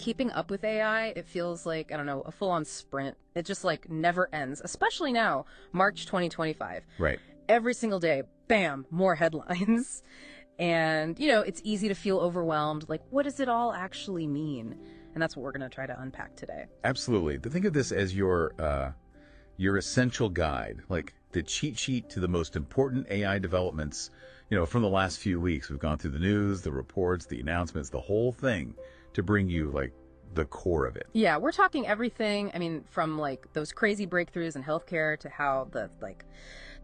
keeping up with AI, it feels like, I don't know, a full-on sprint. It just like never ends, especially now, March 2025. Right. Every single day, bam, more headlines. And, it's easy to feel overwhelmed. Like, what does it all actually mean? And that's what we're going to try to unpack today. Absolutely. Think of this as your essential guide, like the cheat sheet to the most important AI developments, from the last few weeks. We've gone through the news, the reports, the announcements, the whole thing to bring you like the core of it. Yeah, we're talking everything. I mean, from like those crazy breakthroughs in healthcare to how the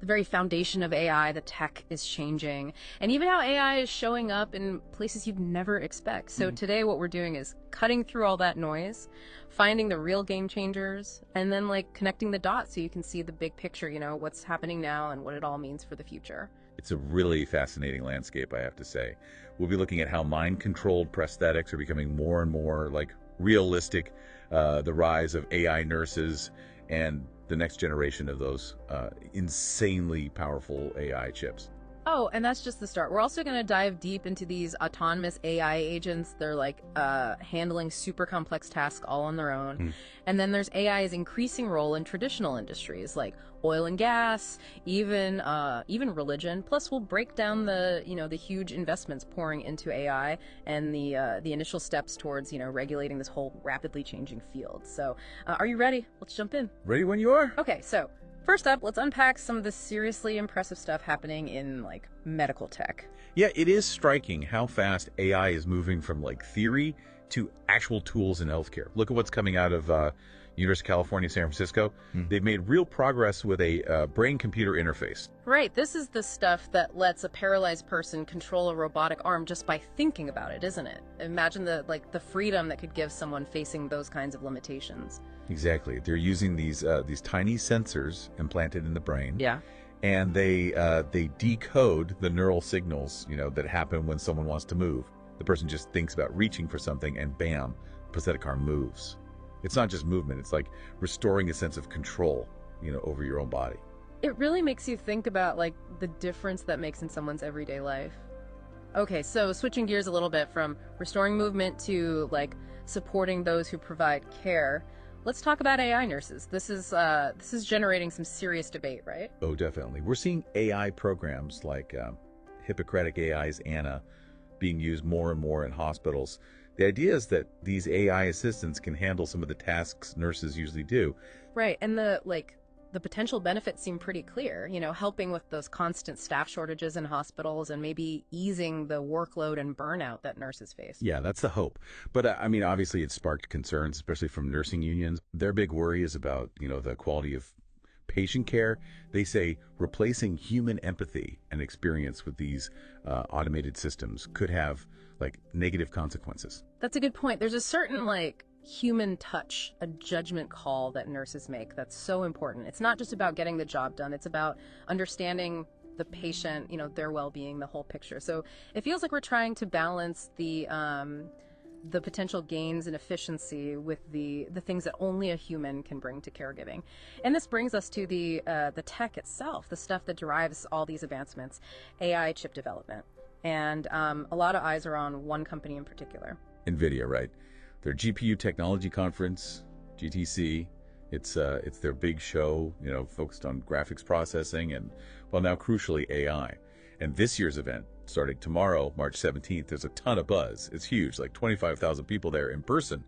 very foundation of AI, the tech is changing, and even how AI is showing up in places you'd never expect. So today what we're doing is cutting through all that noise, finding the real game changers, and then like connecting the dots so you can see the big picture, what's happening now and what it all means for the future. It's a really fascinating landscape, I have to say. We'll be looking at how mind-controlled prosthetics are becoming more and more like realistic, the rise of AI nurses, and the next generation of those insanely powerful AI chips. Oh, and that's just the start. We're also going to dive deep into these autonomous AI agents. They're like handling super complex tasks all on their own. And then there's AI's increasing role in traditional industries like oil and gas, even religion. Plus, we'll break down the the huge investments pouring into AI and the initial steps towards regulating this whole rapidly changing field. So, are you ready? Let's jump in. Ready when you are. Okay, so first up, let's unpack some of the seriously impressive stuff happening in like medical tech. Yeah, it is striking how fast AI is moving from like theory to actual tools in healthcare. Look at what's coming out of University of California, San Francisco. They've made real progress with a brain-computer interface. Right, this is the stuff that lets a paralyzed person control a robotic arm just by thinking about it, isn't it? Imagine the freedom that could give someone facing those kinds of limitations. Exactly. They're using these tiny sensors implanted in the brain. Yeah. And they decode the neural signals, that happen when someone wants to move. The person just thinks about reaching for something and bam, the prosthetic arm moves. It's not just movement, it's like restoring a sense of control, over your own body. It really makes you think about like the difference that makes in someone's everyday life. Okay, so switching gears a little bit from restoring movement to like supporting those who provide care. Let's talk about AI nurses. This is generating some serious debate, right? Oh, definitely. We're seeing AI programs like Hippocratic AI's Anna being used more and more in hospitals. The idea is that these AI assistants can handle some of the tasks nurses usually do. Right, and the potential benefits seem pretty clear, helping with those constant staff shortages in hospitals and maybe easing the workload and burnout that nurses face. Yeah, that's the hope. But I mean, obviously it sparked concerns, especially from nursing unions. Their big worry is about, the quality of patient care. They say replacing human empathy and experience with these automated systems could have like negative consequences. That's a good point. There's a certain human touch, a judgment call that nurses make that's so important. It's not just about getting the job done. It's about understanding the patient, their well-being, the whole picture. So it feels like we're trying to balance the potential gains in efficiency with the things that only a human can bring to caregiving. And this brings us to the tech itself, the stuff that drives all these advancements, AI chip development. And a lot of eyes are on one company in particular. NVIDIA, right? Their GPU Technology Conference, GTC, it's their big show, focused on graphics processing and, well, now crucially AI. And this year's event, starting tomorrow, March 17th, there's a ton of buzz. It's huge, like 25,000 people there in person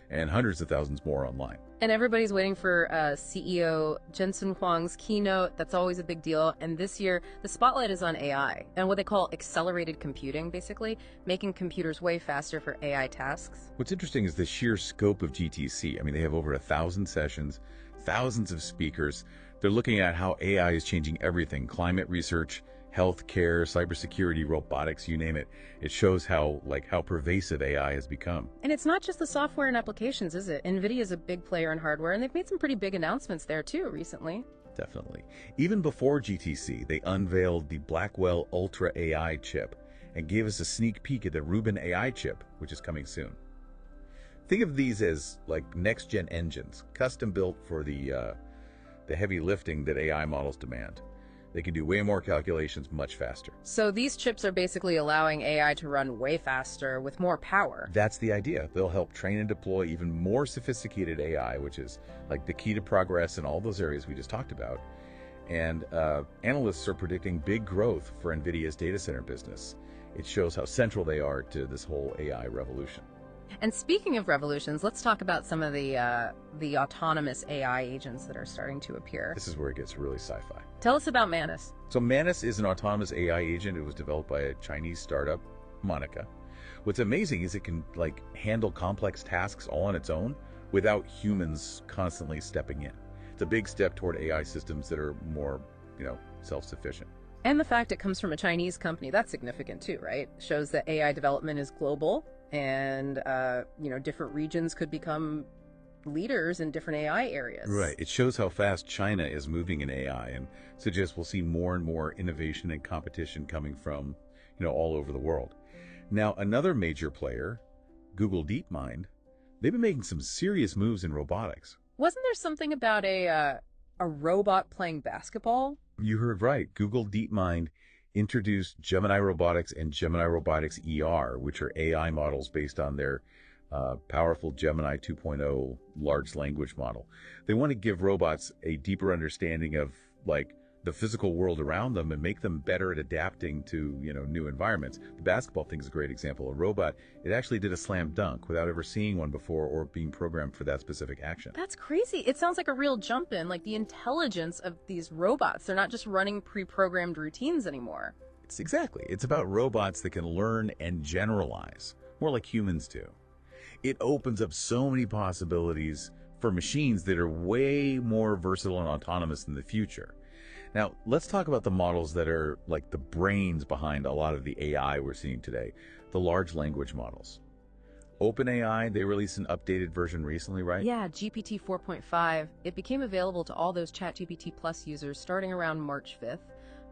and hundreds of thousands more online. And everybody's waiting for CEO Jensen Huang's keynote. That's always a big deal. And this year, the spotlight is on AI and what they call accelerated computing, basically, making computers way faster for AI tasks. What's interesting is the sheer scope of GTC. I mean, they have over 1,000 sessions, thousands of speakers. They're looking at how AI is changing everything, climate research, healthcare, cybersecurity, robotics, you name it. It shows how pervasive AI has become. And it's not just the software and applications, is it? NVIDIA is a big player in hardware, and they've made some pretty big announcements there too recently. Definitely. Even before GTC, they unveiled the Blackwell Ultra AI chip and gave us a sneak peek at the Rubin AI chip, which is coming soon. Think of these as like next-gen engines, custom built for the heavy lifting that AI models demand. They can do way more calculations much faster. So these chips are basically allowing AI to run way faster with more power. That's the idea. They'll help train and deploy even more sophisticated AI, which is like the key to progress in all those areas we just talked about. And analysts are predicting big growth for NVIDIA's data center business. It shows how central they are to this whole AI revolution. And speaking of revolutions, let's talk about some of the autonomous AI agents that are starting to appear. This is where it gets really sci-fi. Tell us about Manus. So Manus is an autonomous AI agent. It was developed by a Chinese startup, Monica. What's amazing is it can handle complex tasks all on its own without humans constantly stepping in. It's a big step toward AI systems that are more, self-sufficient. And the fact it comes from a Chinese company, that's significant too, right? Shows that AI development is global and, different regions could become leaders in different AI areas. Right. It shows how fast China is moving in AI and suggests we'll see more and more innovation and competition coming from, all over the world. Now, another major player, Google DeepMind, they've been making some serious moves in robotics. Wasn't there something about a robot playing basketball? You heard right. Google DeepMind introduced Gemini Robotics and Gemini Robotics ER, which are AI models based on their powerful Gemini 2.0 large language model. They want to give robots a deeper understanding of the physical world around them and make them better at adapting to, new environments. The basketball thing is a great example. A robot, it actually did a slam dunk without ever seeing one before or being programmed for that specific action. That's crazy. It sounds like a real jump in, the intelligence of these robots. They're not just running pre-programmed routines anymore. It's about robots that can learn and generalize, more like humans do. It opens up so many possibilities for machines that are way more versatile and autonomous in the future. Now, let's talk about the models that are the brains behind a lot of the AI we're seeing today, the large language models. OpenAI, they released an updated version recently, right? Yeah, GPT 4.5. It became available to all those ChatGPT Plus users starting around March 5th.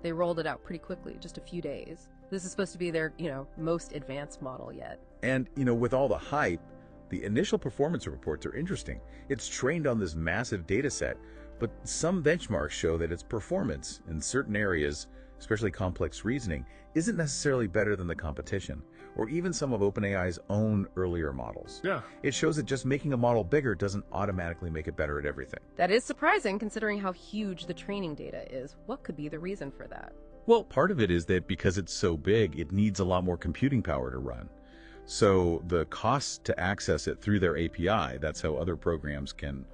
They rolled it out pretty quickly, just a few days. This is supposed to be their, most advanced model yet. And, with all the hype, the initial performance reports are interesting. It's trained on this massive data set, but some benchmarks show that its performance in certain areas, especially complex reasoning, isn't necessarily better than the competition, or even some of OpenAI's own earlier models. Yeah. It shows that just making a model bigger doesn't automatically make it better at everything. That is surprising considering how huge the training data is. What could be the reason for that? Well, part of it is that because it's so big, it needs a lot more computing power to run. So the cost to access it through their API, that's how other programs can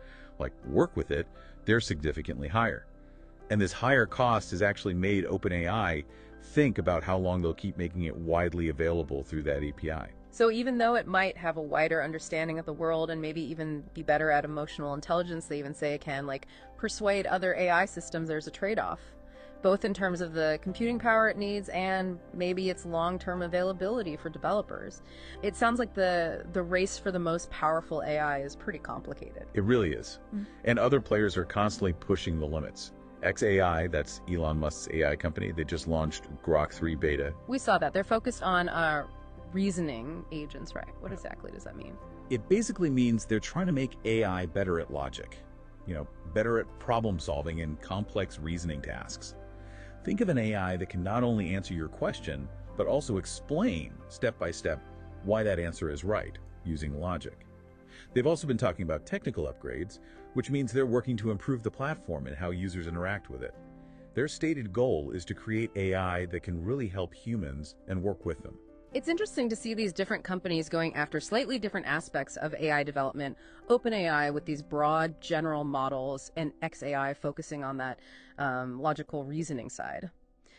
work with it, they're significantly higher. And this higher cost has actually made OpenAI think about how long they'll keep making it widely available through that API. So even though it might have a wider understanding of the world and maybe even be better at emotional intelligence, they even say it can persuade other AI systems there's a trade-off, both in terms of the computing power it needs and maybe its long-term availability for developers. It sounds like the race for the most powerful AI is pretty complicated. It really is. And other players are constantly pushing the limits. xAI, that's Elon Musk's AI company, they just launched Grok 3 beta. We saw that. They're focused on reasoning agents, right? What exactly does that mean? It basically means they're trying to make AI better at logic, better at problem solving and complex reasoning tasks. Think of an AI that can not only answer your question, but also explain step by step why that answer is right using logic. They've also been talking about technical upgrades, which means they're working to improve the platform and how users interact with it. Their stated goal is to create AI that can really help humans and work with them. It's interesting to see these different companies going after slightly different aspects of AI development. OpenAI with these broad general models and xAI focusing on that logical reasoning side.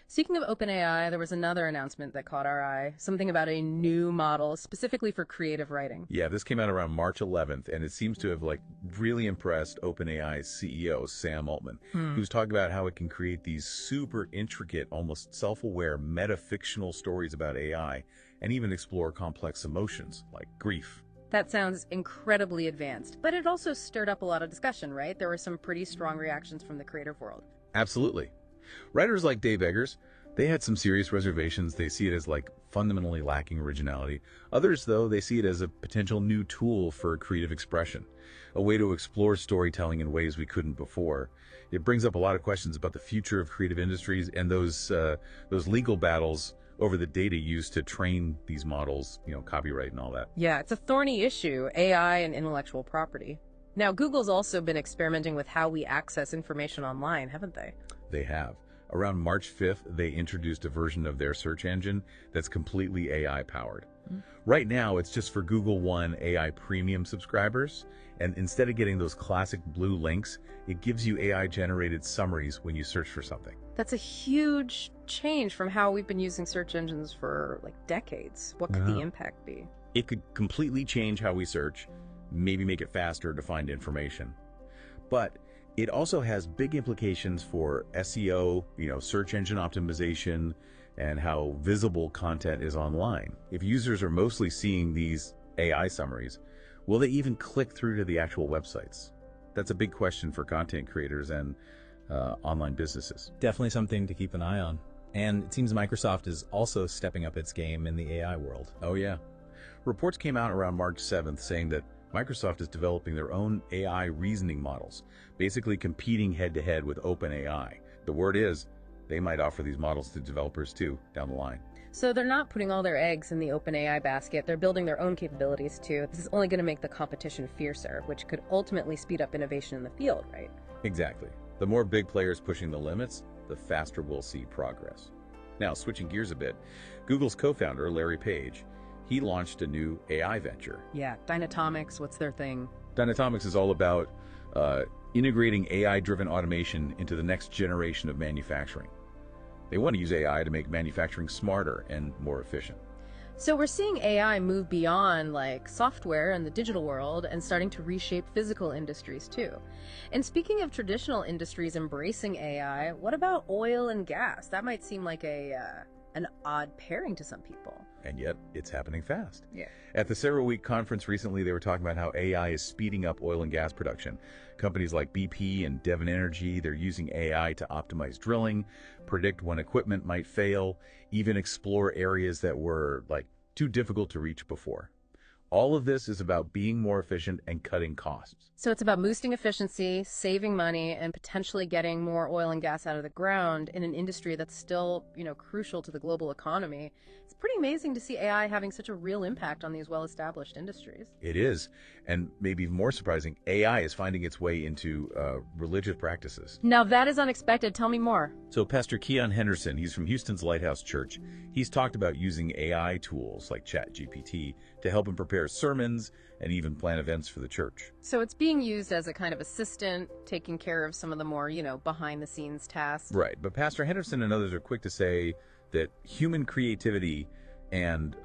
Speaking of OpenAI, there was another announcement that caught our eye, something about a new model specifically for creative writing. Yeah, this came out around March 11th, and it seems to have really impressed OpenAI's CEO, Sam Altman, who's talking about how it can create these super intricate, almost self-aware, metafictional stories about AI, and even explore complex emotions like grief. That sounds incredibly advanced, but it also stirred up a lot of discussion, right? There were some pretty strong reactions from the creative world. Absolutely. Writers like Dave Eggers, They had some serious reservations. They see it as like fundamentally lacking originality. Others, though, they see it as a potential new tool for creative expression, a way to explore storytelling in ways we couldn't before. It brings up a lot of questions about the future of creative industries and those legal battles over the data used to train these models, copyright and all that. Yeah, it's a thorny issue, AI and intellectual property. Now, Google's also been experimenting with how we access information online, haven't they? They have. Around March 5th, they introduced a version of their search engine that's completely AI-powered. Right now, it's just for Google One AI Premium subscribers, and instead of getting those classic blue links, it gives you AI-generated summaries when you search for something. That's a huge change from how we've been using search engines for like decades. What could the impact be? It could completely change how we search, maybe make it faster to find information. But it also has big implications for SEO, search engine optimization, and how visible content is online. If users are mostly seeing these AI summaries, will they even click through to the actual websites? That's a big question for content creators and online businesses. Definitely something to keep an eye on. And it seems Microsoft is also stepping up its game in the AI world. Oh yeah. Reports came out around March 7th saying that Microsoft is developing their own AI reasoning models, basically competing head-to-head with OpenAI. The word is, they might offer these models to developers too, down the line. So they're not putting all their eggs in the OpenAI basket, they're building their own capabilities too. This is only going to make the competition fiercer, which could ultimately speed up innovation in the field, right? Exactly. The more big players pushing the limits, the faster we'll see progress. Now, switching gears a bit, Google's co-founder, Larry Page, he launched a new AI venture. Yeah, Dynatomics, what's their thing? Dynatomics is all about integrating AI-driven automation into the next generation of manufacturing. They want to use AI to make manufacturing smarter and more efficient. So we're seeing AI move beyond like software and the digital world and starting to reshape physical industries too. And speaking of traditional industries embracing AI, what about oil and gas? That might seem like an odd pairing to some people. And yet, it's happening fast. Yeah. At the CoreWeave conference recently, they were talking about how AI is speeding up oil and gas production. Companies like BP and Devon Energy, they're using AI to optimize drilling, predict when equipment might fail, even explore areas that were like too difficult to reach before. All of this is about being more efficient and cutting costs. So it's about boosting efficiency, saving money, and potentially getting more oil and gas out of the ground in an industry that's still, crucial to the global economy. It's pretty amazing to see AI having such a real impact on these well-established industries. It is. And maybe even more surprising, AI is finding its way into religious practices. Now that is unexpected. Tell me more. So Pastor Keon Henderson, he's from Houston's Lighthouse Church. He's talked about using AI tools like ChatGPT to help him prepare sermons and even plan events for the church. So it's being used as a kind of assistant, taking care of some of the more, behind-the-scenes tasks. Right. But Pastor Henderson and others are quick to say that human creativity and,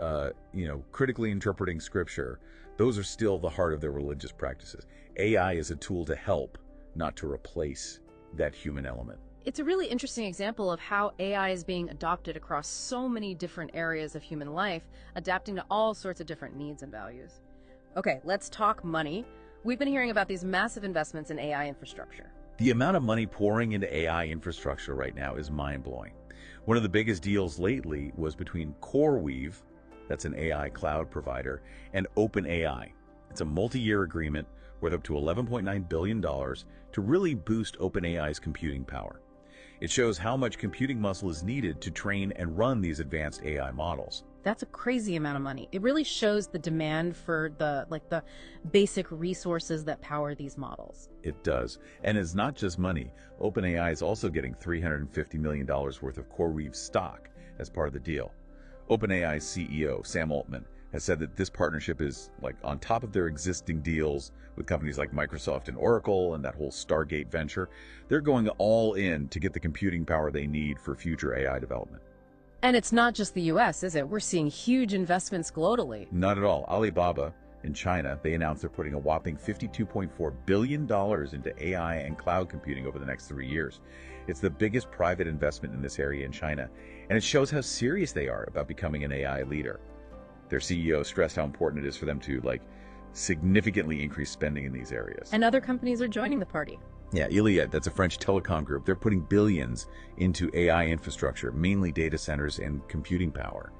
critically interpreting scripture, those are still the heart of their religious practices. AI is a tool to help, not to replace that human element. It's a really interesting example of how AI is being adopted across so many different areas of human life, adapting to all sorts of different needs and values. Okay, let's talk money. We've been hearing about these massive investments in AI infrastructure. The amount of money pouring into AI infrastructure right now is mind-blowing. One of the biggest deals lately was between CoreWeave, that's an AI cloud provider, and OpenAI. It's a multi-year agreement worth up to $11.9 billion to really boost OpenAI's computing power. It shows how much computing muscle is needed to train and run these advanced AI models. That's a crazy amount of money. It really shows the demand for the basic resources that power these models. It does. And it's not just money. OpenAI is also getting $350 million worth of CoreWeave stock as part of the deal. OpenAI's CEO, Sam Altman, has said that this partnership is on top of their existing deals with companies like Microsoft and Oracle and that whole Stargate venture. They're going all in to get the computing power they need for future AI development. And it's not just the US, is it? We're seeing huge investments globally. Not at all. Alibaba in China, they announced they're putting a whopping $52.4 billion into AI and cloud computing over the next 3 years. It's the biggest private investment in this area in China, and it shows how serious they are about becoming an AI leader. Their CEO stressed how important it is for them to significantly increase spending in these areas. And other companies are joining the party. Yeah, Iliad, that's a French telecom group. They're putting billions into AI infrastructure, mainly data centers and computing power.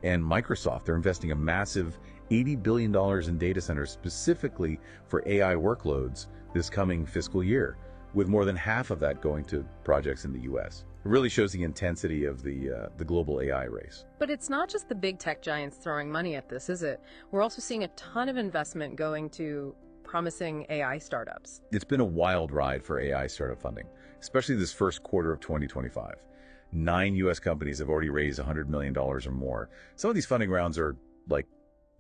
And Microsoft, they're investing a massive $80 billion in data centers specifically for AI workloads this coming fiscal year, with more than half of that going to projects in the US. It really shows the intensity of the global AI race. But it's not just the big tech giants throwing money at this, is it? We're also seeing a ton of investment going to promising AI startups. It's been a wild ride for AI startup funding, especially this first quarter of 2025. 9 U.S. companies have already raised $100 million or more. Some of these funding rounds are like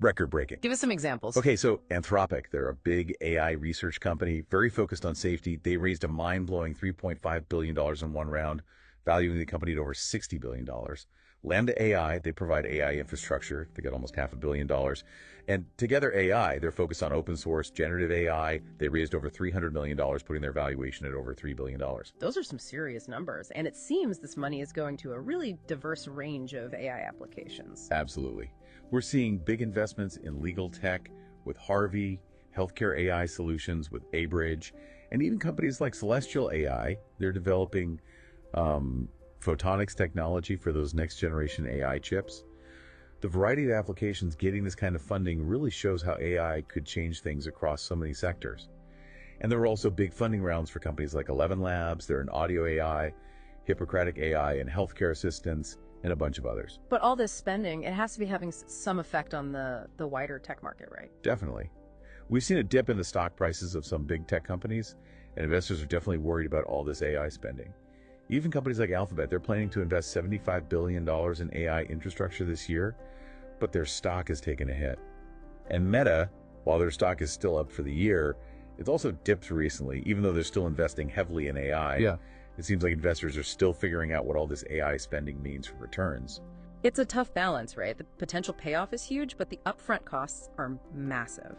record-breaking. Give us some examples. Okay, so Anthropic, they're a big AI research company, very focused on safety. They raised a mind-blowing $3.5 billion in one round, valuing the company at over $60 billion. Lambda AI, they provide AI infrastructure. They got almost $500 million. And Together AI, they're focused on open source, generative AI. They raised over $300 million, putting their valuation at over $3 billion. Those are some serious numbers. And it seems this money is going to a really diverse range of AI applications. Absolutely. We're seeing big investments in legal tech with Harvey, healthcare AI solutions with Abridge, and even companies like Celestial AI. They're developing photonics technology for those next generation AI chips. The variety of applications getting this kind of funding really shows how AI could change things across so many sectors. And there were also big funding rounds for companies like 11 Labs, they're in audio AI, Hippocratic AI, and healthcare assistants, and a bunch of others. But all this spending, it has to be having some effect on the wider tech market, right? Definitely. We've seen a dip in the stock prices of some big tech companies, and investors are definitely worried about all this AI spending. Even companies like Alphabet, they're planning to invest $75 billion in AI infrastructure this year, but their stock has taken a hit. And Meta, while their stock is still up for the year, it's also dipped recently, even though they're still investing heavily in AI. Yeah. It seems like investors are still figuring out what all this AI spending means for returns. It's a tough balance, right? The potential payoff is huge, but the upfront costs are massive.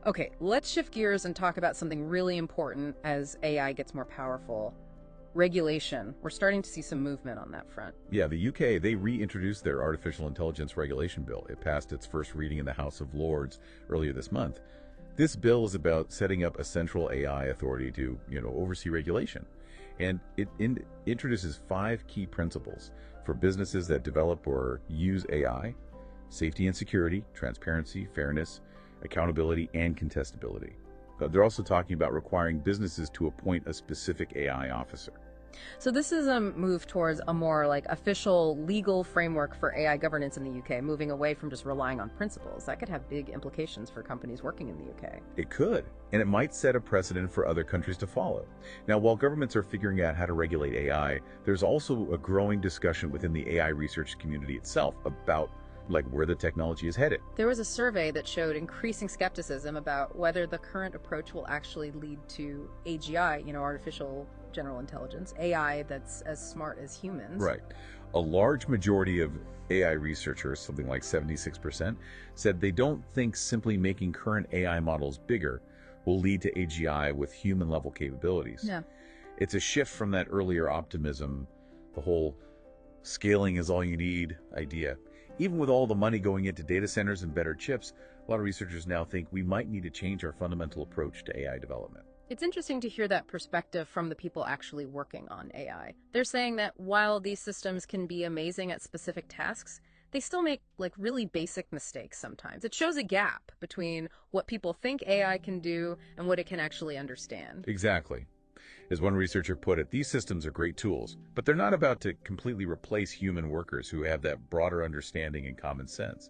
Okay, let's shift gears and talk about something really important as AI gets more powerful. Regulation. We're starting to see some movement on that front. Yeah, the UK, they reintroduced their artificial intelligence regulation bill. It passed its first reading in the House of Lords earlier this month. This bill is about setting up a central AI authority to, oversee regulation. And it introduces 5 key principles for businesses that develop or use AI: safety and security, transparency, fairness, accountability, and contestability. They're also talking about requiring businesses to appoint a specific AI officer. So this is a move towards a more official legal framework for AI governance in the UK, moving away from just relying on principles. That could have big implications for companies working in the UK. It could, and it might set a precedent for other countries to follow. Now, while governments are figuring out how to regulate AI, there's also a growing discussion within the AI research community itself about where the technology is headed. There was a survey that showed increasing skepticism about whether the current approach will actually lead to AGI, artificial general intelligence, AI that's as smart as humans. Right. A large majority of AI researchers, something like 76%, said they don't think simply making current AI models bigger will lead to AGI with human-level capabilities. Yeah. It's a shift from that earlier optimism, the whole scaling is all you need idea. Even with all the money going into data centers and better chips, a lot of researchers now think we might need to change our fundamental approach to AI development. It's interesting to hear that perspective from the people actually working on AI. They're saying that while these systems can be amazing at specific tasks, they still make really basic mistakes sometimes. It shows a gap between what people think AI can do and what it can actually understand. Exactly. As one researcher put it, these systems are great tools, but they're not about to completely replace human workers who have that broader understanding and common sense.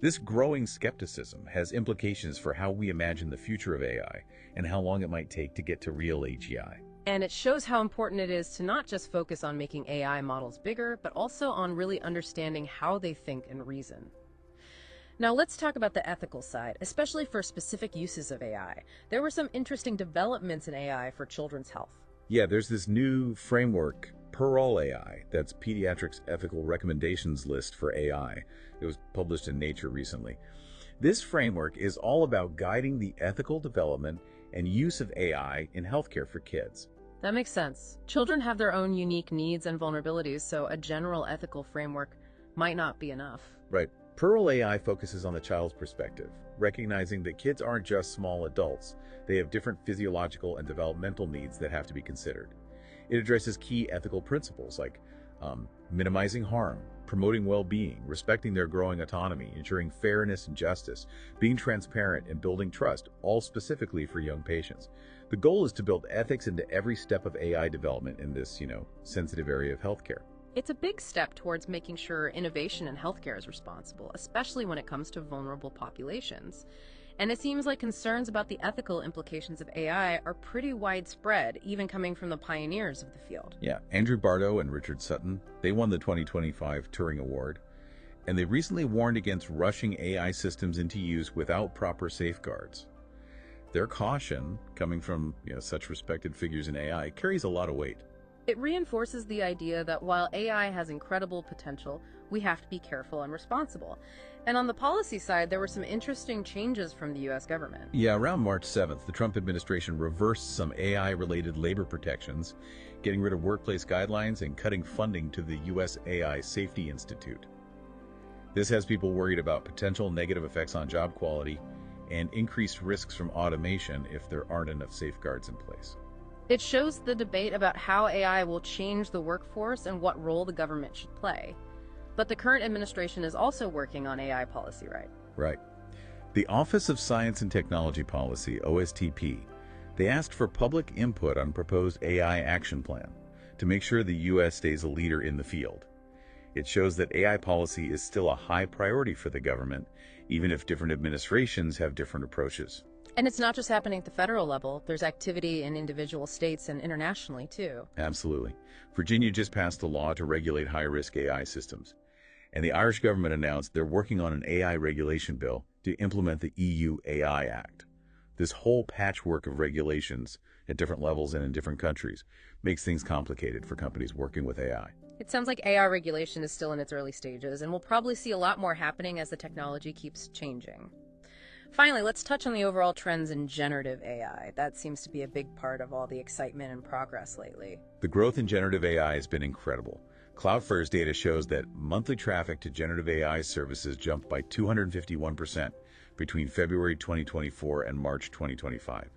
This growing skepticism has implications for how we imagine the future of AI and how long it might take to get to real AGI. And it shows how important it is to not just focus on making AI models bigger, but also on really understanding how they think and reason. Now let's talk about the ethical side, especially for specific uses of AI. There were some interesting developments in AI for children's health. Yeah, there's this new framework, Per-All AI, that's Pediatrics Ethical Recommendations List for AI. It was published in Nature recently. This framework is all about guiding the ethical development and use of AI in healthcare for kids. That makes sense. Children have their own unique needs and vulnerabilities, so a general ethical framework might not be enough. Right. Pearl AI focuses on the child's perspective, recognizing that kids aren't just small adults. They have different physiological and developmental needs that have to be considered. It addresses key ethical principles like minimizing harm, promoting well-being, respecting their growing autonomy, ensuring fairness and justice, being transparent, and building trust, all specifically for young patients. The goal is to build ethics into every step of AI development in this, sensitive area of healthcare. It's a big step towards making sure innovation in healthcare is responsible, especially when it comes to vulnerable populations. And it seems like concerns about the ethical implications of AI are pretty widespread, even coming from the pioneers of the field. Yeah, Andrew Bardo and Richard Sutton, they won the 2025 Turing Award, and they recently warned against rushing AI systems into use without proper safeguards. Their caution, coming from such respected figures in AI, carries a lot of weight. It reinforces the idea that while AI has incredible potential, we have to be careful and responsible. And on the policy side, there were some interesting changes from the U.S. government. Yeah, around March 7th, the Trump administration reversed some AI-related labor protections, getting rid of workplace guidelines and cutting funding to the U.S. AI Safety Institute. This has people worried about potential negative effects on job quality and increased risks from automation if there aren't enough safeguards in place. It shows the debate about how AI will change the workforce and what role the government should play. But the current administration is also working on AI policy, right? Right. The Office of Science and Technology Policy, OSTP, they asked for public input on proposed AI action plan to make sure the U.S. stays a leader in the field. It shows that AI policy is still a high priority for the government, even if different administrations have different approaches. And it's not just happening at the federal level. There's activity in individual states and internationally, too. Absolutely. Virginia just passed a law to regulate high-risk AI systems. And the Irish government announced they're working on an AI regulation bill to implement the EU AI Act. This whole patchwork of regulations at different levels and in different countries makes things complicated for companies working with AI. It sounds like AI regulation is still in its early stages, and we'll probably see a lot more happening as the technology keeps changing. Finally, let's touch on the overall trends in generative AI. That seems to be a big part of all the excitement and progress lately. The growth in generative AI has been incredible. Cloudflare's data shows that monthly traffic to generative AI services jumped by 251% between February 2024 and March 2025.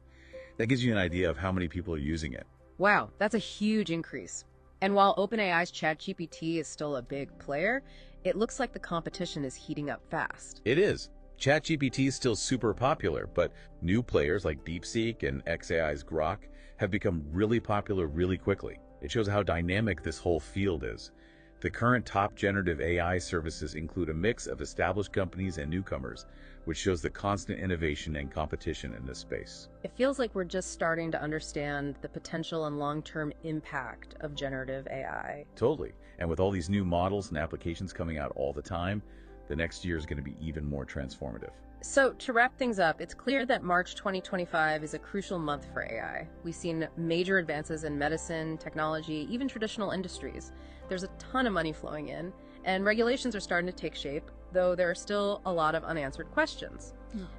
That gives you an idea of how many people are using it. Wow, that's a huge increase. And while OpenAI's ChatGPT is still a big player, it looks like the competition is heating up fast. It is. ChatGPT is still super popular, but new players like DeepSeek and xAI's Grok have become really popular really quickly. It shows how dynamic this whole field is. The current top generative AI services include a mix of established companies and newcomers, which shows the constant innovation and competition in this space. It feels like we're just starting to understand the potential and long-term impact of generative AI. Totally. And with all these new models and applications coming out all the time, the next year is going to be even more transformative. So to wrap things up, it's clear that March 2025 is a crucial month for AI. We've seen major advances in medicine, technology, even traditional industries. There's a ton of money flowing in, and regulations are starting to take shape, though there are still a lot of unanswered questions.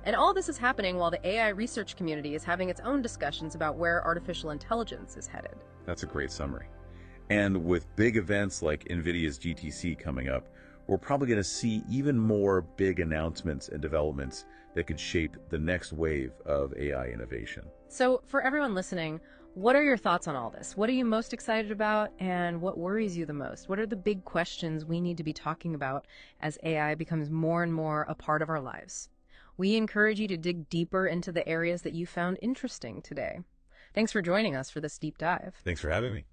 And all this is happening while the AI research community is having its own discussions about where artificial intelligence is headed. That's a great summary. And with big events like NVIDIA's GTC coming up, we're probably going to see even more big announcements and developments that could shape the next wave of AI innovation. So for everyone listening, what are your thoughts on all this? What are you most excited about, and what worries you the most? What are the big questions we need to be talking about as AI becomes more and more a part of our lives? We encourage you to dig deeper into the areas that you found interesting today. Thanks for joining us for this deep dive. Thanks for having me.